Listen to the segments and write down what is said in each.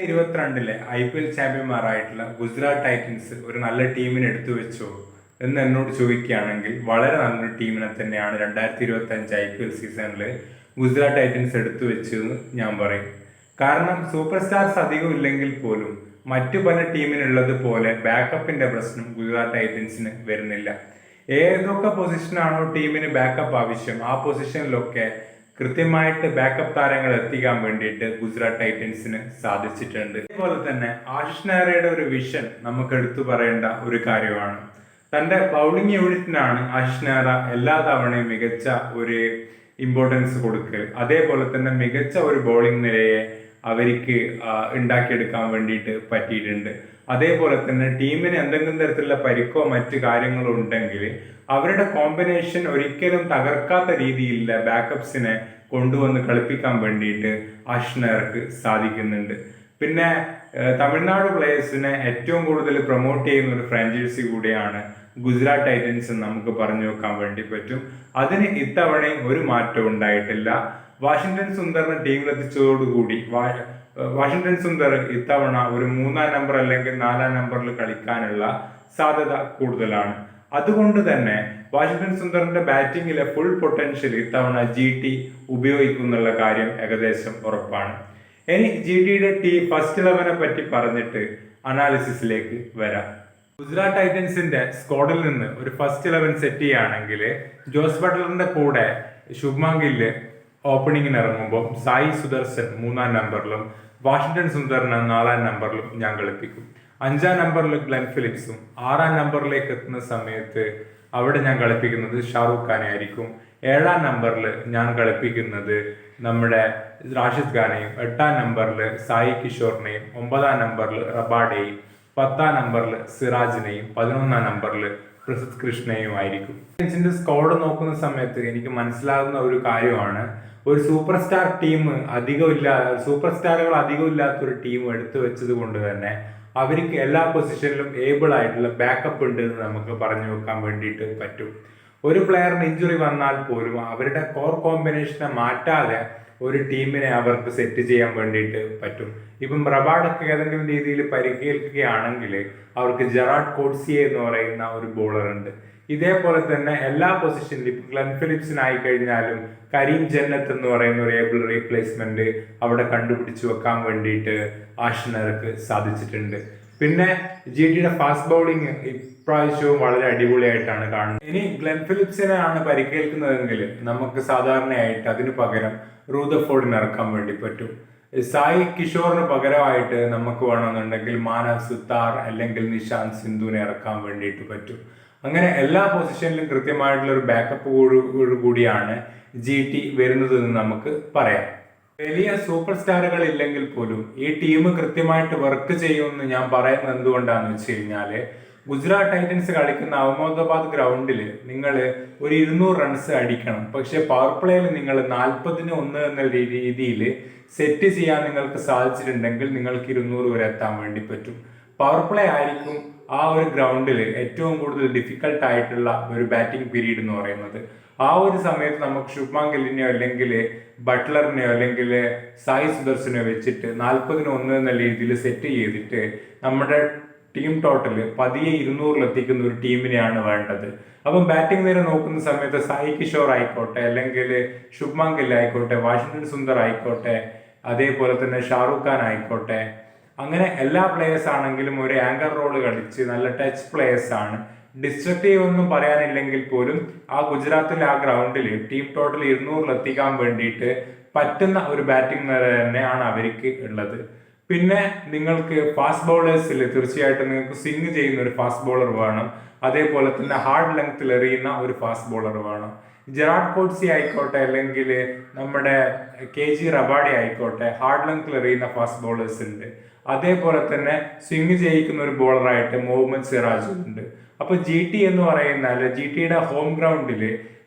2022 IPL ചാമ്പ്യന്മാരായിട്ടുള്ള Gujarat Titans ഒരു നല്ല ടീമിനെ എടുത്തു വെച്ചോ എന്ന് എന്നോട് ചോദിക്കുകയാണെങ്കിൽ വളരെ നല്ലൊരു ടീമിനെ തന്നെയാണ് 2025 IPL സീസണിൽ ഗുജറാത്ത് ടൈറ്റൻസ് എടുത്തു വെച്ചതെന്ന് ഞാൻ പറയും. കാരണം സൂപ്പർ സ്റ്റാർസ് അധികം ഇല്ലെങ്കിൽ പോലും മറ്റു പല ടീമിനുള്ളത് പോലെ ബാക്കപ്പിന്റെ പ്രശ്നം ഗുജറാത്ത് ടൈറ്റൻസിന് വരുന്നില്ല. ഏതൊക്കെ പൊസിഷനാണോ ടീമിന് ബാക്കപ്പ് ആവശ്യം ആ പൊസിഷനിലൊക്കെ കൃത്യമായിട്ട് ബാക്കപ്പ് താരങ്ങൾ എത്തിക്കാൻ വേണ്ടിയിട്ട് ഗുജറാത്ത് ടൈറ്റൻസിന് സാധിച്ചിട്ടുണ്ട്. അതുപോലെ തന്നെ ആശിഷ് നെഹ്റയുടെ ഒരു വിഷൻ നമുക്ക് എടുത്തു പറയേണ്ട ഒരു കാര്യമാണ്. തന്റെ ബൗളിംഗ് യൂണിറ്റിനാണ് ആശിഷ് നെഹ്റ എല്ലാ തവണയും മികച്ച ഒരു ഇമ്പോർട്ടൻസ് കൊടുക്കുക. അതേപോലെ തന്നെ മികച്ച ഒരു ബോളിംഗ് നിരയെ അവർക്ക് ഉണ്ടാക്കിയെടുക്കാൻ വേണ്ടിയിട്ട് പറ്റിയിട്ടുണ്ട്. അതേപോലെ തന്നെ ടീമിന് എന്തെങ്കിലും തരത്തിലുള്ള പരിക്കോ മറ്റു കാര്യങ്ങളോ ഉണ്ടെങ്കിൽ അവരുടെ കോമ്പിനേഷൻ ഒരിക്കലും തകർക്കാത്ത രീതിയിലുള്ള ബാക്കപ്സിനെ കൊണ്ടുവന്ന് കളിപ്പിക്കാൻ വേണ്ടിയിട്ട് ആശിഷ് നെഹ്റക്ക് സാധിക്കുന്നുണ്ട്. പിന്നെ തമിഴ്നാട് പ്ലേയേഴ്സിനെ ഏറ്റവും കൂടുതൽ പ്രൊമോട്ട് ചെയ്യുന്ന ഒരു ഫ്രാഞ്ചൈസി കൂടിയാണ് ഗുജറാത്ത് ടൈറ്റൻസ് എന്ന് നമുക്ക് പറഞ്ഞു വെക്കാൻ വേണ്ടി പറ്റും. അതിന് ഇത്തവണയും ഒരു മാറ്റവും ഉണ്ടായിട്ടില്ല. വാഷിംഗ്ടൺ സുന്ദറിനെ ടീമിലെത്തിച്ചതോടുകൂടി വാഷിംഗ്ടൺ സുന്ദർ ഇത്തവണ ഒരു 3-ാം നമ്പർ അല്ലെങ്കിൽ 4-ാം നമ്പറിൽ കളിക്കാനുള്ള സാധ്യത കൂടുതലാണ്. അതുകൊണ്ട് തന്നെ വാഷിംഗ്ടൺ സുന്ദറിന്റെ ബാറ്റിംഗിലെ ഫുൾ പൊട്ടൻഷ്യൽ ഇത്തവണ GT ഉപയോഗിക്കുന്നുള്ള കാര്യം ഏകദേശം ഉറപ്പാണ്. ഇനി GTയുടെ ഫസ്റ്റ് 11 പറ്റി പറഞ്ഞിട്ട് അനാലിസിസിലേക്ക് വരാം. ഗുജറാത്ത് ടൈറ്റൻസിന്റെ സ്ക്വാഡിൽ നിന്ന് ഒരു ഫസ്റ്റ് 11 സെറ്റ് ചെയ്യുകയാണെങ്കിൽ ജോസ് ബട്ട്ലറിന്റെ കൂടെ ശുഭ്മാൻ ഗില്ല് ഓപ്പണിങ്ങിന് ഇറങ്ങുമ്പോൾ സായി സുദർശൻ 3-ാം നമ്പറിലും വാഷിംഗ്ടൺ സുന്ദറിനെ 4-ാം നമ്പറിലും ഞാൻ കളിപ്പിക്കും. 5-ാം നമ്പറിൽ ഗ്ലെൻ ഫിലിപ്സും 6-ാം നമ്പറിലേക്ക് എത്തുന്ന സമയത്ത് അവിടെ ഞാൻ കളിപ്പിക്കുന്നത് ഷാറൂഖ് ഖാനെ ആയിരിക്കും. 7-ാം നമ്പറിൽ ഞാൻ കളിപ്പിക്കുന്നത് നമ്മുടെ റാഷിദ് ഖാനെയും 8-ാം നമ്പറിൽ സായി കിഷോറിനെയും 9-ാം നമ്പറിൽ റബാഡയെയും 10-ാം നമ്പറിൽ സിറാജിനെയും 11-ാം നമ്പറിൽ പ്രസിദ്ധ് കൃഷ്ണയും ആയിരിക്കും. ടീമിന്റെ സ്ക്വാഡ് നോക്കുന്ന സമയത്ത് എനിക്ക് മനസ്സിലാകുന്ന ഒരു കാര്യമാണ്, ഒരു സൂപ്പർ സ്റ്റാർ ടീം സൂപ്പർ സ്റ്റാറുകൾ അധികം ഇല്ലാത്ത ഒരു ടീം എടുത്തു വെച്ചത് കൊണ്ട് തന്നെ അവർക്ക് എല്ലാ പൊസിഷനിലും ഏബിൾ ആയിട്ടുള്ള ബാക്കപ്പ് ഉണ്ട് എന്ന് നമുക്ക് പറഞ്ഞു വെക്കാൻ വേണ്ടിയിട്ട് പറ്റും. ഒരു പ്ലെയറിന് ഇഞ്ചുറി വന്നാൽ പോലും അവരുടെ കോർ കോമ്പിനേഷനെ മാറ്റാതെ ഒരു ടീമിനെ അവർക്ക് സെറ്റ് ചെയ്യാൻ വേണ്ടിയിട്ട് പറ്റും. ഇപ്പം റബാഡൊക്കെ ഏതെങ്കിലും രീതിയിൽ പരിക്കേൽക്കുകയാണെങ്കിൽ അവർക്ക് ജെറാഡ് കോഡ്സിയെ എന്ന് പറയുന്ന ഒരു ബോളർ ഉണ്ട്. ഇതേപോലെ തന്നെ എല്ലാ പൊസിഷനിലും ഇപ്പം ഗ്ലെൻ ഫിലിപ്സിനായി കഴിഞ്ഞാലും കരീം ജന്നത്ത് എന്ന് പറയുന്ന ഒരു ഏബിൾ റീപ്ലേസ്മെന്റ് അവിടെ കണ്ടുപിടിച്ചു വെക്കാൻ വേണ്ടിയിട്ട് ആശിഷ് നെഹ്റക്ക് സാധിച്ചിട്ടുണ്ട്. പിന്നെ GTയുടെ ഫാസ്റ്റ് ബൗളിംഗ് ഇപ്രാവശ്യവും വളരെ അടിപൊളിയായിട്ടാണ് കാണുന്നത്. ഇനി ഗ്ലെൻ ഫിലിപ്സിനെ ആണ് പരിക്കേൽക്കുന്നതെങ്കിൽ നമുക്ക് സാധാരണയായിട്ട് അതിനു പകരം റൂദർഫോർഡിനെ ഇറക്കാൻ വേണ്ടി പറ്റും. സായി കിഷോറിന് പകരമായിട്ട് നമുക്ക് വേണമെന്നുണ്ടെങ്കിൽ മാനവ് സുത്താർ അല്ലെങ്കിൽ നിഷാന്ത് സിന്ധുവിനെ ഇറക്കാൻ വേണ്ടിയിട്ട് പറ്റും. അങ്ങനെ എല്ലാ പൊസിഷനിലും കൃത്യമായിട്ടുള്ള ഒരു ബാക്കപ്പ് കൂടിയാണ് GT വരുന്നത് എന്ന് നമുക്ക് പറയാം. വലിയ സൂപ്പർ സ്റ്റാറുകൾ ഇല്ലെങ്കിൽ പോലും ഈ ടീം കൃത്യമായിട്ട് വർക്ക് ചെയ്യുമെന്ന് ഞാൻ പറയുന്നത് എന്തുകൊണ്ടാന്ന് വെച്ച് കഴിഞ്ഞാല് ഗുജറാത്ത് ടൈറ്റൻസ് കളിക്കുന്ന അഹമ്മദാബാദ് ഗ്രൗണ്ടിൽ നിങ്ങൾ ഒരു 200 റൺസ് അടിക്കണം. പക്ഷെ പവർ പ്ലേയിൽ നിങ്ങൾ 40-1 എന്ന രീതിയിൽ സെറ്റ് ചെയ്യാൻ നിങ്ങൾക്ക് സാധിച്ചിട്ടുണ്ടെങ്കിൽ നിങ്ങൾക്ക് 200 വരെ എത്താൻ വേണ്ടി പറ്റും. പവർ പ്ലേ ആയിരിക്കും ആ ഒരു ഗ്രൗണ്ടിൽ ഏറ്റവും കൂടുതൽ ഡിഫിക്കൽട്ട് ആയിട്ടുള്ള ഒരു ബാറ്റിംഗ് പീരീഡ് എന്ന് പറയുന്നത്. ആ ഒരു സമയത്ത് നമുക്ക് ശുഭ്മാൻ ഗില്ലിനെയോ അല്ലെങ്കിൽ ബട്ട്ലറിനെയോ അല്ലെങ്കിൽ സായി സുദർശനെയോ വെച്ചിട്ട് 40-1 എന്ന രീതിയിൽ സെറ്റ് ചെയ്തിട്ട് നമ്മുടെ ടീം ടോട്ടൽ പതിയെ 200 എത്തിക്കുന്ന ഒരു ടീമിനെയാണ് വേണ്ടത്. അപ്പം ബാറ്റിംഗ് നിര നോക്കുന്ന സമയത്ത് സായി കിഷോർ ആയിക്കോട്ടെ അല്ലെങ്കിൽ ശുഭ്മാൻ ഗിൽ ആയിക്കോട്ടെ വാഷിംഗ്ടൺ സുന്ദർ ആയിക്കോട്ടെ അതേപോലെ തന്നെ ഷാറൂഖ് ഖാൻ ആയിക്കോട്ടെ, അങ്ങനെ എല്ലാ പ്ലേയേഴ്സ് ആണെങ്കിലും ഒരു ആങ്കർ റോള് കളിച്ച് നല്ല ടച്ച് പ്ലേയേഴ്സ് ആണ്. ഡിസ്ട്രക്റ്റീവ് ഒന്നും പറയാനില്ലെങ്കിൽ പോലും ആ ഗുജറാത്തിലെ ആ ഗ്രൗണ്ടിൽ ടീം ടോട്ടൽ 200 എത്തിക്കാൻ വേണ്ടിയിട്ട് പറ്റുന്ന ഒരു ബാറ്റിംഗ് നിര തന്നെയാണ് അവർക്ക് ഉള്ളത്. പിന്നെ നിങ്ങൾക്ക് ഫാസ്റ്റ് ബൗളേഴ്സിൽ തീർച്ചയായിട്ടും നിങ്ങൾക്ക് സ്വിങ് ചെയ്യുന്ന ഒരു ഫാസ്റ്റ് ബോളർ വേണം. അതേപോലെ തന്നെ ഹാർഡ് ലെങ്ത്തിൽ എറിയുന്ന ഒരു ഫാസ്റ്റ് ബോളർ വേണം. ജെറാഡ് കോഡ്സി ആയിക്കോട്ടെ അല്ലെങ്കിൽ നമ്മുടെ KG റബാഡി ആയിക്കോട്ടെ ഹാർഡ് ലെങ്ത്തിൽ എറിയുന്ന ഫാസ്റ്റ് ബോളേഴ്സ് ഉണ്ട്. അതേപോലെ തന്നെ സ്വിങ് ചെയ്യിക്കുന്ന ഒരു ബോളറായിട്ട് മുഹമ്മദ് സിറാജ് ഉണ്ട്. അപ്പൊ GT എന്ന് പറയുന്നാൽ GTയുടെ ഹോം ഗ്രൗണ്ടിൽ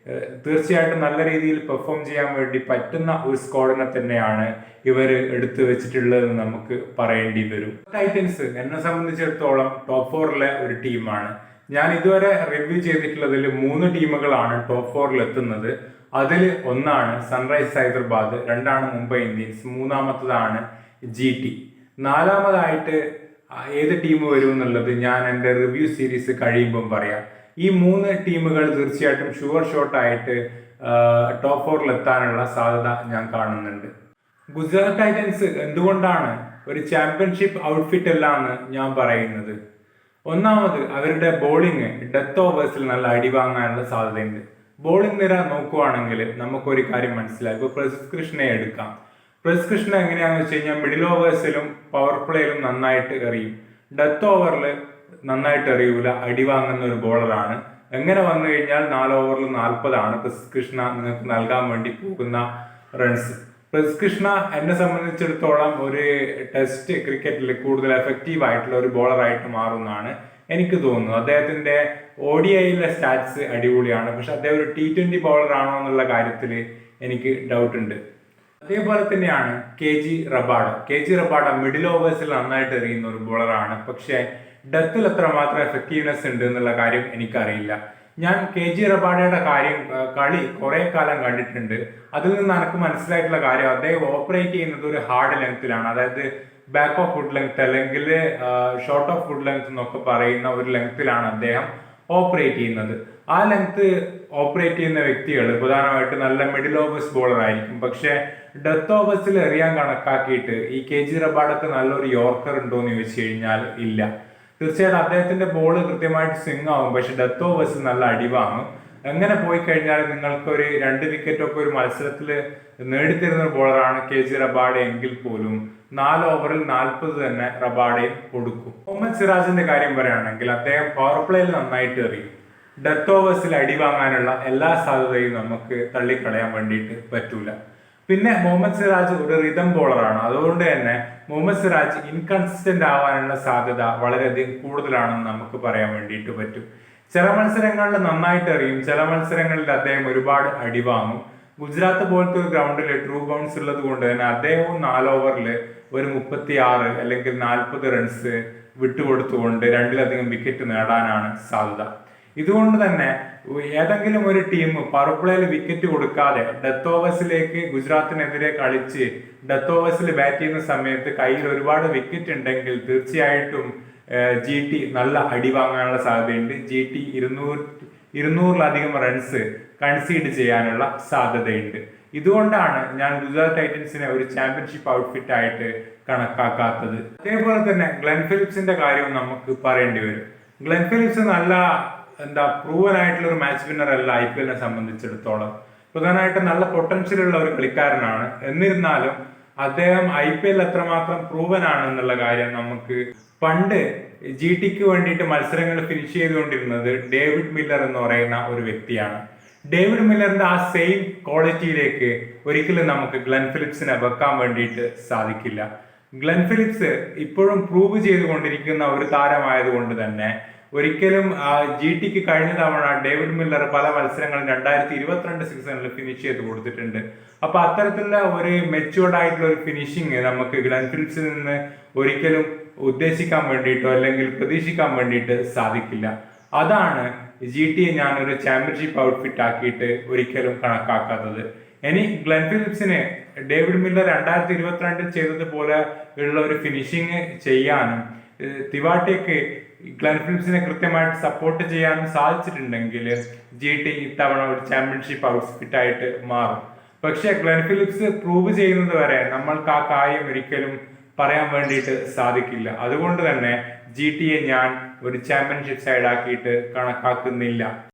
തീർച്ചയായിട്ടും നല്ല രീതിയിൽ പെർഫോം ചെയ്യാൻ വേണ്ടി പറ്റുന്ന ഒരു സ്ക്വാഡിനെ തന്നെയാണ് ഇവർ എടുത്തു വെച്ചിട്ടുള്ളത് നമുക്ക് പറയേണ്ടി വരും. ടൈറ്റൻസ് എന്നെ സംബന്ധിച്ചിടത്തോളം ടോപ്പ് 4 ഒരു ടീമാണ്. ഞാൻ ഇതുവരെ റിവ്യൂ ചെയ്തിട്ടുള്ളതിൽ 3 ടീമുകളാണ് ടോപ്പ് 4 എത്തുന്നത്. അതിൽ ഒന്നാണ് സൺറൈസ് ഹൈദരാബാദ്, രണ്ടാണ് മുംബൈ ഇന്ത്യൻസ്, മൂന്നാമത്തതാണ് GT. നാലാമതായിട്ട് ഏത് ടീം വരും എന്നുള്ളത് ഞാൻ എൻ്റെ റിവ്യൂ സീരീസ് കഴിയുമ്പം പറയാം. ഈ 3 ടീമുകൾ തീർച്ചയായിട്ടും ഷുവർ ഷോട്ടായിട്ട് ടോപ്പ് 4 എത്താനുള്ള സാധ്യത ഞാൻ കാണുന്നുണ്ട്. ഗുജറാത്ത് ടൈറ്റൻസ് എന്തുകൊണ്ടാണ് ഒരു ചാമ്പ്യൻഷിപ്പ് ഔട്ട്ഫിറ്റ് അല്ല എന്ന് ഞാൻ പറയുന്നത്? ഒന്നാമത് അവരുടെ ബോളിങ് ഡെത്ത് ഓവേഴ്സിൽ നല്ല അടിവാങ്ങാനുള്ള സാധ്യതയുണ്ട്. ബോളിംഗ് നിര നോക്കുവാണെങ്കിൽ നമുക്കൊരു കാര്യം മനസ്സിലാക്കും. ഇപ്പോൾ പ്രസിദ്ധ് കൃഷ്ണയെ എടുക്കാം. പ്രസിദ്ധ് കൃഷ്ണ എങ്ങനെയാണെന്ന് വെച്ച് കഴിഞ്ഞാൽ മിഡിൽ ഓവേഴ്സിലും പവർ പ്ലേയിലും നന്നായിട്ട് എറിയും. ഡെത്ത് ഓവറിൽ നന്നായിട്ട് എറിയൂല, അടിവാങ്ങുന്ന ഒരു ബോളറാണ്. എങ്ങനെ വന്നു കഴിഞ്ഞാൽ 4 ഓവറിൽ 40 പ്രസിദ്ധ് കൃഷ്ണ നിങ്ങൾക്ക് നൽകാൻ വേണ്ടി പോകുന്ന റൺസ്. പ്രസിദ്ധ് കൃഷ്ണ എന്നെ സംബന്ധിച്ചിടത്തോളം ഒരു ടെസ്റ്റ് ക്രിക്കറ്റിൽ കൂടുതൽ എഫക്റ്റീവ് ആയിട്ടുള്ള ഒരു ബോളറായിട്ട് മാറുന്നതാണ് എനിക്ക് തോന്നുന്നു. അദ്ദേഹത്തിന്റെ ODIയിലെ സ്റ്റാറ്റ്സ് അടിപൊളിയാണ്, പക്ഷെ അദ്ദേഹം ഒരു T20 ബോളർ ആണോ എന്നുള്ള കാര്യത്തിൽ എനിക്ക് ഡൗട്ട് ഉണ്ട്. അതേപോലെ തന്നെയാണ് KG റബാഡ മിഡിൽ ഓവേഴ്സിൽ നന്നായിട്ട് എറിയുന്ന ഒരു ബോളറാണ്, പക്ഷെ ഡെത്തിൽ എത്രമാത്രം എഫക്റ്റീവ്നെസ് ഉണ്ട് എന്നുള്ള കാര്യം എനിക്കറിയില്ല. ഞാൻ KG റബാഡയുടെ കളി കുറെ കാലം കണ്ടിട്ടുണ്ട്. അതിൽ നിന്ന് എനിക്ക് മനസ്സിലായിട്ടുള്ള കാര്യം, അദ്ദേഹം ഓപ്പറേറ്റ് ചെയ്യുന്നത് ഒരു ഹാർഡ് ലെങ്ത്തിലാണ്. അതായത് ബാക്ക് ഓഫ് ഫുഡ് ലെങ്ത് അല്ലെങ്കിൽ ഷോർട്ട് ഓഫ് ഫുഡ് ലെങ്ത് എന്നൊക്കെ പറയുന്ന ഒരു ലെങ്ത്തിലാണ് അദ്ദേഹം ഓപ്പറേറ്റ് ചെയ്യുന്നത്. ആ ലെങ്ത് ഓപ്പറേറ്റ് ചെയ്യുന്ന വ്യക്തികൾ പ്രധാനമായിട്ട് നല്ല മിഡിൽ ഓവേഴ്സ് ബോളർ ആയിരിക്കും. പക്ഷെ ഡെത്ത് ഓവേഴ്സിൽ എറിയാൻ കണക്കാക്കിയിട്ട് ഈ KG റബാഡക്ക് നല്ലൊരു യോർക്കർ ഉണ്ടോ എന്ന് ചോദിച്ചു കഴിഞ്ഞാൽ ഇല്ല. തീർച്ചയായിട്ടും അദ്ദേഹത്തിന്റെ ബോള് കൃത്യമായിട്ട് സ്വിംഗ് ആവും, പക്ഷെ ഡെത്ത് ഓവേഴ്സ് നല്ല അടിവാങ്ങും. എങ്ങനെ പോയി കഴിഞ്ഞാൽ നിങ്ങൾക്ക് ഒരു 2 വിക്കറ്റൊക്കെ ഒരു മത്സരത്തിൽ നേടിത്തരുന്ന ബോളറാണ് KG റബാഡ എങ്കിൽ പോലും 4 ഓവറിൽ 40 തന്നെ റബാഡയും കൊടുക്കും. മുഹമ്മദ് സിറാജിന്റെ കാര്യം പറയുകയാണെങ്കിൽ അദ്ദേഹം പവർ പ്ലേയിൽ നന്നായിട്ട് എറിയും. ഡെത്ത് ഓവേഴ്സിൽ അടിവാങ്ങാനുള്ള എല്ലാ സാധ്യതയും നമുക്ക് തള്ളിക്കളയാൻ വേണ്ടിയിട്ട് പറ്റൂല. പിന്നെ മുഹമ്മദ് സിറാജ് ഒരു റിതം ബോളറാണ്. അതുകൊണ്ട് തന്നെ മുഹമ്മദ് സിറാജ് ഇൻകൺസിസ്റ്റന്റ് ആവാനുള്ള സാധ്യത വളരെയധികം കൂടുതലാണെന്ന് നമുക്ക് പറയാൻ വേണ്ടിയിട്ട് പറ്റും. ചില മത്സരങ്ങളിൽ നന്നായിട്ട് എറിയും, ചില മത്സരങ്ങളിൽ അദ്ദേഹം ഒരുപാട് അടിവാങ്ങും. ഗുജറാത്ത് പോലത്തെ ഒരു ഗ്രൗണ്ടിൽ ട്രൂ ബൗൺസ് ഉള്ളത് കൊണ്ട് തന്നെ അദ്ദേഹവും 4 ഓവറിൽ ഒരു 36 അല്ലെങ്കിൽ 40 റൺസ് വിട്ടുകൊടുത്തുകൊണ്ട് 2ലധികം വിക്കറ്റ് നേടാനാണ് സാധ്യത. ഇതുകൊണ്ട് തന്നെ ഏതെങ്കിലും ഒരു ടീം പവർ പ്ലേയിൽ വിക്കറ്റ് കൊടുക്കാതെ ഡെത്ത് ഓവേഴ്സിലേക്ക് ഗുജറാത്തിനെതിരെ കളിച്ച് ഡെത്ത് ഓവേഴ്സിൽ ബാറ്റ് ചെയ്യുന്ന സമയത്ത് കയ്യിൽ ഒരുപാട് വിക്കറ്റ് ഉണ്ടെങ്കിൽ തീർച്ചയായിട്ടും GT നല്ല അടിവാങ്ങാനുള്ള സാധ്യതയുണ്ട്. GT 200-ലധികം റൺസ് കൺസീഡ് ചെയ്യാനുള്ള സാധ്യതയുണ്ട്. ഇതുകൊണ്ടാണ് ഞാൻ ഗുജറാത്ത് ടൈറ്റൻസിനെ ഒരു ചാമ്പ്യൻഷിപ്പ് ഔട്ട്ഫിറ്റ് ആയിട്ട് കണക്കാക്കാത്തത്. അതേപോലെ തന്നെ ഗ്ലെൻ ഫിലിപ്സിന്റെ കാര്യവും നമുക്ക് പറയേണ്ടി വരും. ഗ്ലെൻ ഫിലിപ്സ് നല്ല പ്രൂവൻ ആയിട്ടുള്ള ഒരു മാച്ച് വിന്നർ അല്ല IPL സംബന്ധിച്ചിടത്തോളം. പ്രധാനമായിട്ടും നല്ല പൊട്ടൻഷ്യൽ ഉള്ള ഒരു കളിക്കാരനാണ്. എന്നിരുന്നാലും അദ്ദേഹം IPL എത്രമാത്രം പ്രൂവൻ ആണ് എന്നുള്ള കാര്യം നമുക്ക് പണ്ട് GTക്ക് വേണ്ടിയിട്ട് മത്സരങ്ങൾ ഫിനിഷ് ചെയ്തുകൊണ്ടിരുന്നത് ഡേവിഡ് മില്ലർ എന്ന് പറയുന്ന ഒരു വ്യക്തിയാണ്. ഡേവിഡ് മില്ലറിന്റെ ആ സെയിം ക്വാളിറ്റിയിലേക്ക് ഒരിക്കലും നമുക്ക് ഗ്ലെൻ ഫിലിപ്സിനെ വെക്കാൻ വേണ്ടിയിട്ട് സാധിക്കില്ല. ഗ്ലെൻ ഫിലിപ്സ് ഇപ്പോഴും പ്രൂവ് ചെയ്തുകൊണ്ടിരിക്കുന്ന ഒരു താരമായതുകൊണ്ട് തന്നെ ഒരിക്കലും GTക്ക് കഴിഞ്ഞ തവണ ഡേവിഡ് മില്ലർ പല മത്സരങ്ങളും 2022 സീസണിൽ ഫിനിഷ് ചെയ്ത് കൊടുത്തിട്ടുണ്ട്. അപ്പൊ അത്തരത്തിലുള്ള ഒരു മെച്യൂർഡ് ആയിട്ടുള്ള ഒരു ഫിനിഷിങ് നമുക്ക് ഗ്ലെൻ ഫിലിപ്സിൽ നിന്ന് ഒരിക്കലും ഉദ്ദേശിക്കാൻ വേണ്ടിയിട്ടോ അല്ലെങ്കിൽ പ്രതീക്ഷിക്കാൻ വേണ്ടിയിട്ട് സാധിക്കില്ല. അതാണ് GTയെ ഞാൻ ഒരു ചാമ്പ്യൻഷിപ്പ് ഔട്ട്ഫിറ്റ് ആക്കിയിട്ട് ഒരിക്കലും കണക്കാക്കാത്തത്. ഇനി ഗ്ലെൻ ഫിലിപ്സിന് ഡേവിഡ് മില്ലർ 2022 ചെയ്തതുപോലെ ഉള്ള ഒരു ഫിനിഷിങ് ചെയ്യാനും തിവാട്ടിക്ക് ഗ്ലെൻ ഫിലിപ്സിനെ കൃത്യമായിട്ട് സപ്പോർട്ട് ചെയ്യാനും സാധിച്ചിട്ടുണ്ടെങ്കിൽ GT ഇത്തവണ ഒരു ചാമ്പ്യൻഷിപ്പ് ഔട്ട്ഫിറ്റ് ആയിട്ട് മാറും. പക്ഷെ ഗ്ലെൻ ഫിലിപ്സ് പ്രൂവ് ചെയ്യുന്നത് വരെ നമ്മൾക്ക് ആ കാര്യം ഒരിക്കലും പറയാൻ വേണ്ടിയിട്ട് സാധിക്കില്ല. അതുകൊണ്ട് തന്നെ GTയെ ഞാൻ ഒരു ചാമ്പ്യൻഷിപ്പ് സൈഡ് ആക്കിയിട്ട് കണക്കാക്കുന്നില്ല.